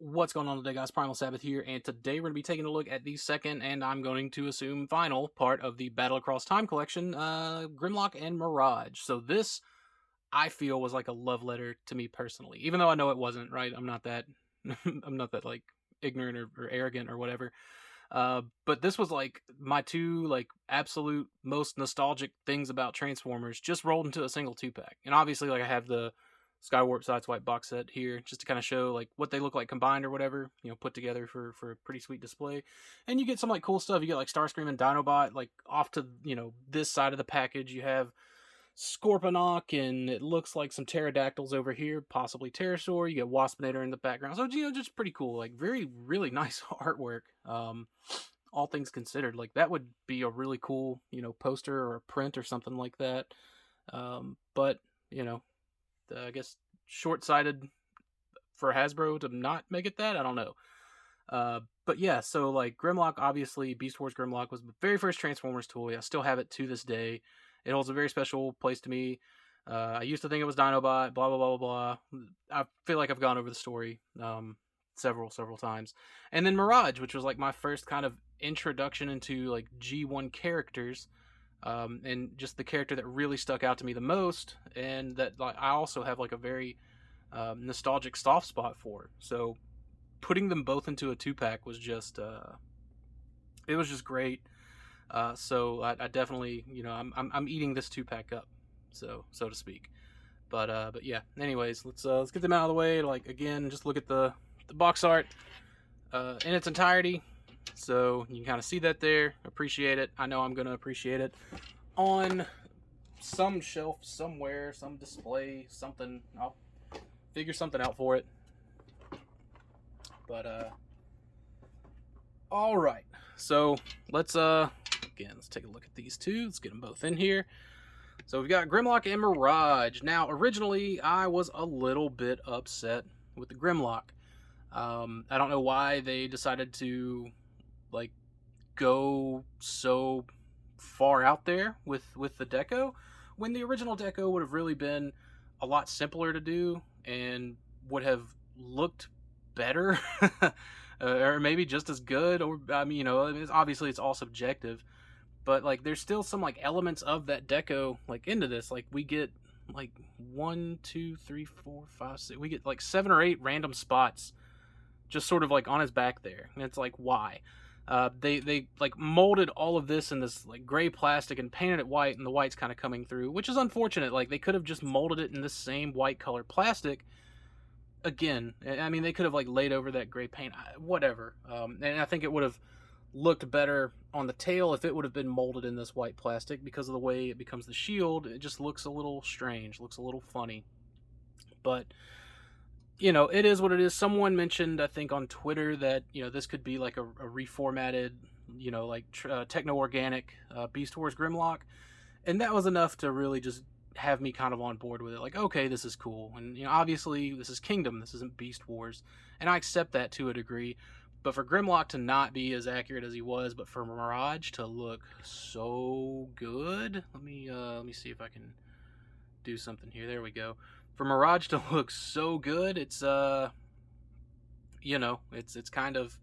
What's going on today, guys? Primal Sabbath here, and today we're going to be taking a look at the second, and I'm going to assume final, part of the Battle Across Time collection, Grimlock and Mirage. So this, I feel, was like a love letter to me personally, even though I know it wasn't, right? I'm not that, I'm not that, like, ignorant or arrogant or whatever. But this was, like, my two, like, absolute most nostalgic things about Transformers just rolled into a single 2-pack. And obviously, like, I have the Skywarp Sideswipe box set here just to kind of show like what they look like combined or whatever, put together for a pretty sweet display. And you get some like cool stuff. You get like Starscream and Dinobot like off to this side of the package. You have Scorponok, and it looks like some pterodactyls over here, possibly pterosaur. You get Waspinator in the background, so just pretty cool. Like really nice artwork. All things considered, like that would be a really cool poster or a print or something like that. But I guess short-sighted for Hasbro to not make it that. I don't know. But yeah, so like Grimlock, obviously, Beast Wars Grimlock was the very first Transformers toy. I still have it to this day. It holds a very special place to me. I used to think it was Dinobot, blah, blah, blah, blah, blah. I feel like I've gone over the story several times. And then Mirage, which was like my first kind of introduction into like G1 characters. And just the character that really stuck out to me the most, and that like I also have like a very nostalgic soft spot for. So putting them both into a 2-pack was just it was just great. So I definitely I'm eating this 2-pack up, so to speak. But yeah. Anyways, let's get them out of the way. Like again, just look at the box art in its entirety. So you can kind of see that there. Appreciate it. I know I'm going to appreciate it on some shelf somewhere, some display, something. I'll figure something out for it. But all right. So let's take a look at these two. Let's get them both in here. So we've got Grimlock and Mirage. Now, originally I was a little bit upset with the Grimlock. I don't know why they decided to like go so far out there with the deco, when the original deco would have really been a lot simpler to do and would have looked better or maybe just as good. Or I mean, obviously it's all subjective, but like there's still some like elements of that deco like into this. Like we get like 1, 2, 3, 4, 5, 6, we get like 7 or 8 random spots just sort of like on his back there, and it's like, why? They like molded all of this in this like gray plastic and painted it white, and the white's kind of coming through, which is unfortunate. Like they could have just molded it in this same white color plastic again. I mean, they could have like laid over that gray paint, whatever. And I think it would have looked better on the tail if it would have been molded in this white plastic, because of the way it becomes the shield. It just looks a little strange, looks a little funny. But it is what it is. Someone mentioned, I think, on Twitter that, this could be like a reformatted, techno-organic Beast Wars Grimlock. And that was enough to really just have me kind of on board with it. Like, okay, this is cool. And, obviously, this is Kingdom. This isn't Beast Wars. And I accept that to a degree. But for Grimlock to not be as accurate as he was, but for Mirage to look so good. Let me see if I can do something here. There we go. For Mirage to look so good, it's it's kind of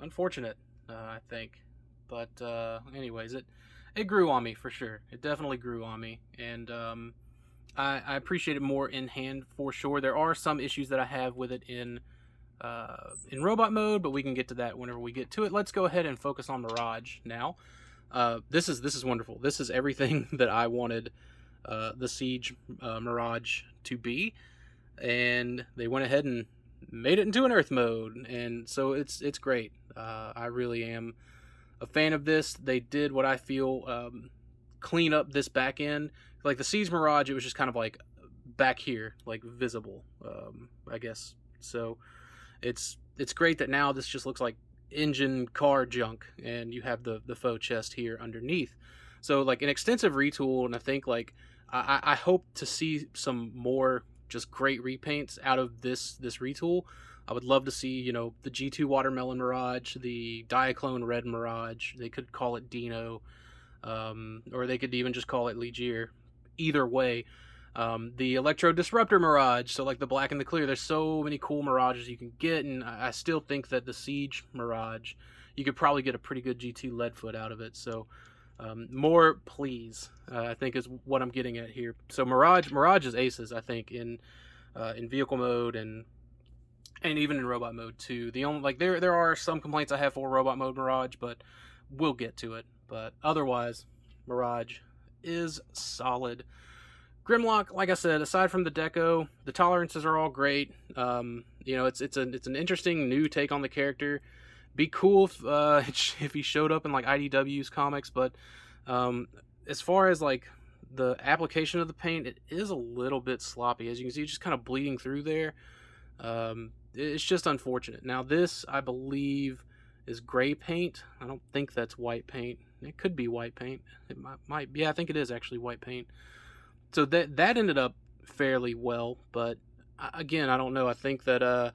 unfortunate, I think. But anyways, it grew on me for sure. It definitely grew on me, and I appreciate it more in hand for sure. There are some issues that I have with it in robot mode, but we can get to that whenever we get to it. Let's go ahead and focus on Mirage now. This is wonderful. This is everything that I wanted the Siege Mirage to be, and they went ahead and made it into an Earth mode, and so it's great. I really am a fan of this. They did what I feel clean up this back end. Like the Siege Mirage, it was just kind of like back here, like visible, I guess. So it's great that now this just looks like engine car junk, and you have the faux chest here underneath. So like an extensive retool, and I think like I hope to see some more just great repaints out of this retool. I would love to see, the G2 Watermelon Mirage, the Diaclone Red Mirage. They could call it Dino, or they could even just call it Ligier. Either way, The Electro Disruptor Mirage, so like the black and the clear. There's so many cool Mirages you can get, and I still think that the Siege Mirage, you could probably get a pretty good G2 Leadfoot out of it. So more, please, I think is what I'm getting at here. So Mirage is aces, I think, in vehicle mode and even in robot mode too. The only there are some complaints I have for robot mode Mirage, but we'll get to it. But otherwise, Mirage is solid. Grimlock, like I said, aside from the deco, the tolerances are all great. It's an interesting new take on the character. Be cool if he showed up in like IDW's comics, but as far as like the application of the paint, it is a little bit sloppy. As you can see, it's just kind of bleeding through there. It's just unfortunate. Now this, I believe, is gray paint. I don't think that's white paint. It could be white paint. It might. Yeah, I think it is actually white paint. So that ended up fairly well, but again, I don't know. I think that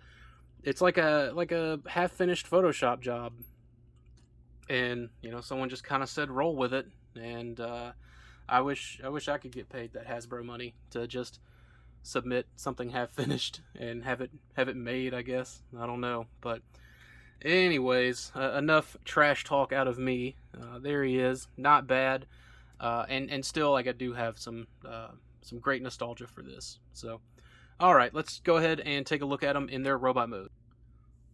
it's like a half finished Photoshop job, and someone just kind of said roll with it. And I wish I could get paid that Hasbro money to just submit something half finished and have it made. I guess I don't know, but anyways, enough trash talk out of me. There he is, not bad. And still, like, I do have some great nostalgia for this. So, all right, let's go ahead and take a look at them in their robot mode.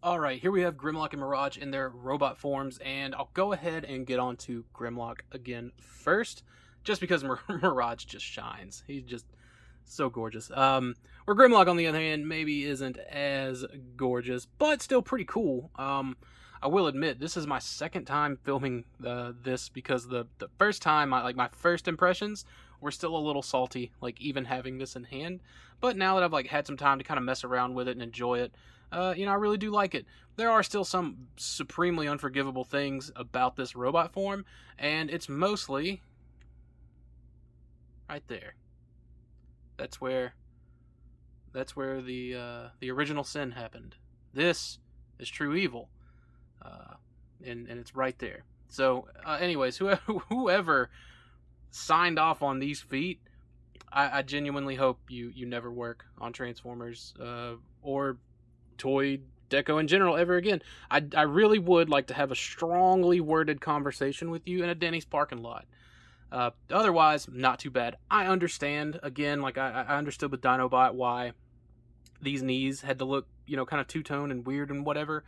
All right, here we have Grimlock and Mirage in their robot forms, and I'll go ahead and get on to Grimlock again first, just because Mirage just shines. He's just so gorgeous. Where Grimlock, on the other hand, maybe isn't as gorgeous, but still pretty cool. I will admit, this is my second time filming this, because the first time, my first impressions were still a little salty, like even having this in hand. But now that I've had some time to kind of mess around with it and enjoy it, I really do like it. There are still some supremely unforgivable things about this robot form, and it's mostly right there. That's where the original sin happened. This is true evil. And it's right there. So, anyways, whoever signed off on these feet, I genuinely hope you never work on Transformers or toy deco in general ever again. I really would like to have a strongly worded conversation with you in a Denny's parking lot. Otherwise, not too bad. I understand, again, I understood with Dinobot why these knees had to look, kind of two-tone and weird and whatever.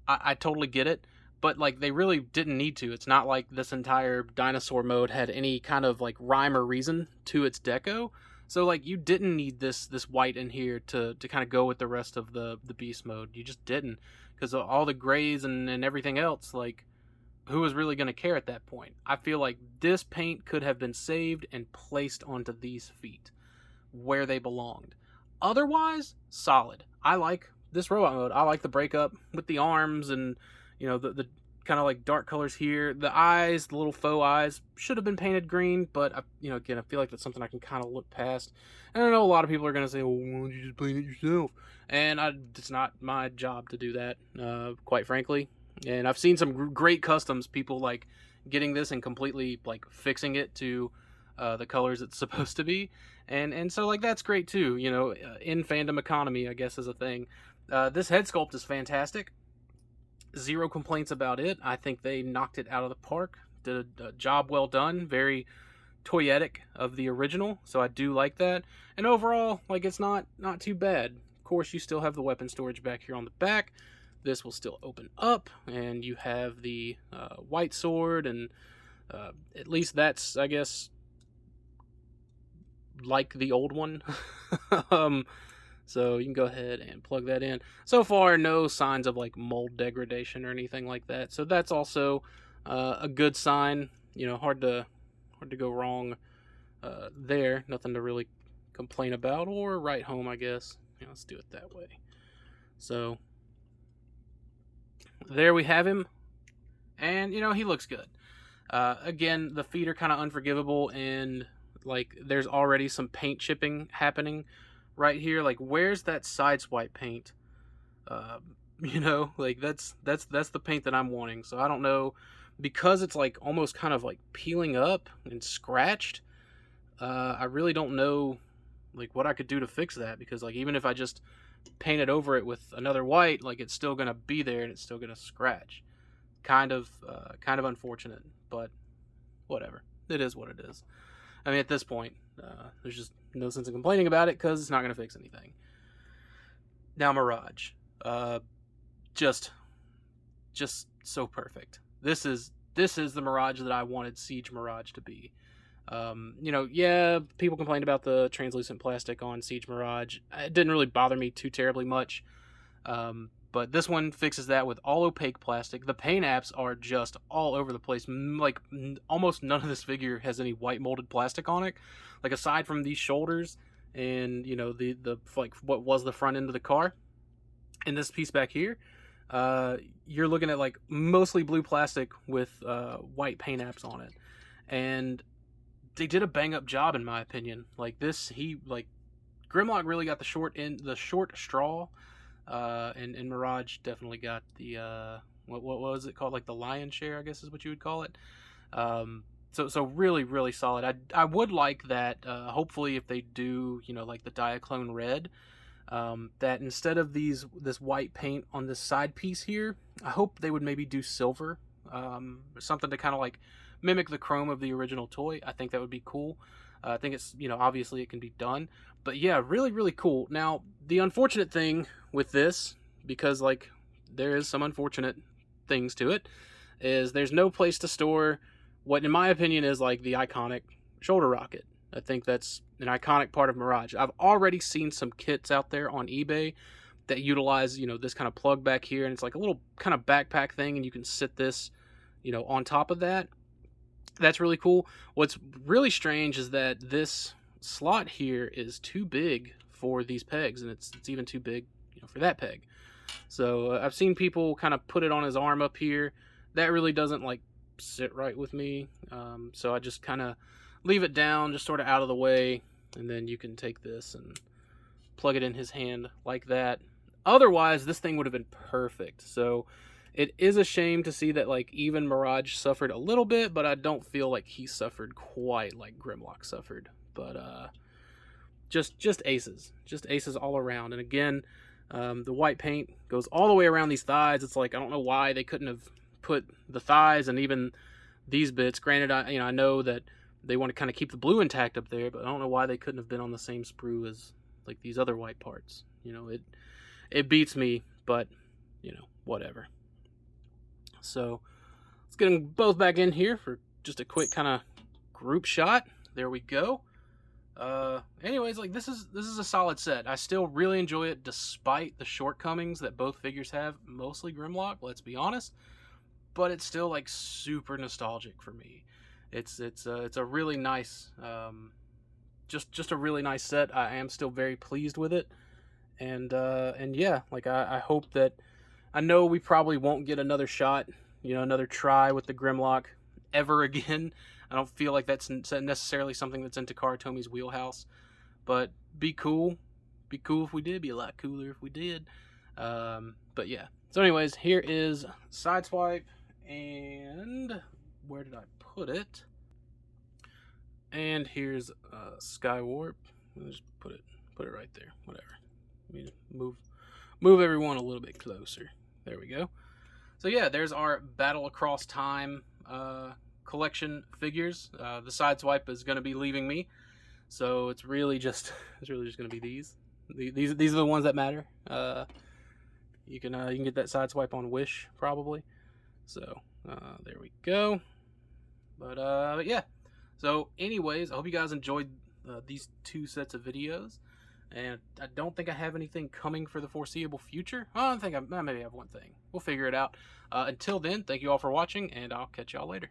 I totally get it, but they really didn't need to. It's not like this entire dinosaur mode had any kind of rhyme or reason to its deco. So you didn't need this white in here to kind of go with the rest of the beast mode. You just didn't, because all the grays and everything else, who was really going to care at that point? I feel like this paint could have been saved and placed onto these feet where they belonged. Otherwise, solid. I like this robot mode. I like the breakup with the arms and the kind of dark colors here. The eyes, the little faux eyes, should have been painted green, but again, I feel like that's something I can kind of look past. And I know a lot of people are going to say, well, why don't you just paint it yourself? And it's not my job to do that, quite frankly. And I've seen some great customs, people getting this and completely fixing it to the colors it's supposed to be. And so that's great too. In fandom economy, I guess, is a thing. This head sculpt is fantastic. Zero complaints about it. I think they knocked it out of the park. Did a job well done. Very toyetic of the original, so I do like that. And overall, it's not too bad. Of course, you still have the weapon storage back here on the back. This will still open up, and you have the white sword, and at least that's, I guess, like the old one. So you can go ahead and plug that in. So far, no signs of mold degradation or anything like that. So that's also a good sign. Hard to go wrong there. Nothing to really complain about or write home, I guess. Let's do it that way. So there we have him, and he looks good. Again, the feet are kind of unforgivable, and there's already some paint chipping happening right here. Where's that Sideswipe paint? That's the paint that I'm wanting. So I don't know, because it's almost kind of peeling up and scratched. I really don't know what I could do to fix that, because like even if I just painted over it with another white, like it's still gonna be there and it's still gonna scratch. Kind of unfortunate, but whatever. It is what it is. I mean, at this point, there's just no sense in complaining about it because it's not gonna fix anything. Now Mirage, just so perfect. This is the Mirage that I wanted Siege Mirage to be. You know, yeah, people complained about the translucent plastic on Siege Mirage. It didn't really bother me too terribly much. But this one fixes that with all opaque plastic. The paint apps are just all over the place. Like, almost none of this figure has any white molded plastic on it. Like, aside from these shoulders and, you know, the like, what was the front end of the car. And this piece back here, you're looking at, like, mostly blue plastic with white paint apps on it. And they did a bang-up job, in my opinion. Like, Grimlock really got the short straw. And Mirage definitely got the what was it called, like the lion's share, I guess is what you would call it. So really solid. I would like that. Hopefully, if they do, you know, like the Diaclone red, that instead of this white paint on this side piece here, I hope they would maybe do silver, something to kind of like mimic the chrome of the original toy. I think that would be cool. I think it's, you know, obviously it can be done. But yeah, really cool. Now, the unfortunate thing with this, because like there is some unfortunate things to it, is there's no place to store what in my opinion is like the iconic shoulder rocket. I think that's an iconic part of Mirage. I've already seen some kits out there on eBay that utilize, you know, this kind of plug back here, and it's like a little kind of backpack thing, and you can sit this, you know, on top of that. That's really cool. What's really strange is that this slot here is too big for these pegs, and it's even too big, you know, for that peg. So I've seen people kind of put it on his arm up here. That really doesn't like sit right with me. So I just kind of leave it down, just sort of out of the way, and then you can take this and plug it in his hand like that. Otherwise, this thing would have been perfect. So it is a shame to see that like even Mirage suffered a little bit, but I don't feel like he suffered quite like Grimlock suffered. But just aces all around. And again, the white paint goes all the way around these thighs. It's like, I don't know why they couldn't have put the thighs and even these bits. Granted, I know that they want to kind of keep the blue intact up there, but I don't know why they couldn't have been on the same sprue as like these other white parts. You know, it beats me, but you know, whatever. So let's get them both back in here for just a quick kind of group shot. There we go. Anyways, like this is a solid set. I still really enjoy it despite the shortcomings that both figures have, mostly Grimlock, let's be honest. But it's still like super nostalgic for me. It's a really nice, just a really nice set. I am still very pleased with it, and yeah, like I hope that, I know we probably won't get another shot, you know, another try with the Grimlock ever again. I don't feel like that's necessarily something that's in Takara Tomi's wheelhouse, but be cool if we did. Be a lot cooler if we did. But yeah. So anyways, here is Sideswipe, and where did I put it? And here's Skywarp. Let's just put it right there. Whatever. Let me move everyone a little bit closer. There we go. So yeah, there's our Battle Across Time collection figures. The Sideswipe is going to be leaving me, so it's really just going to be these. These are the ones that matter. You can get that Sideswipe on Wish probably. So there we go. But yeah. So anyways, I hope you guys enjoyed these two sets of videos. And I don't think I have anything coming for the foreseeable future. I don't think maybe I have one thing. We'll figure it out. Until then, thank you all for watching, and I'll catch y'all later.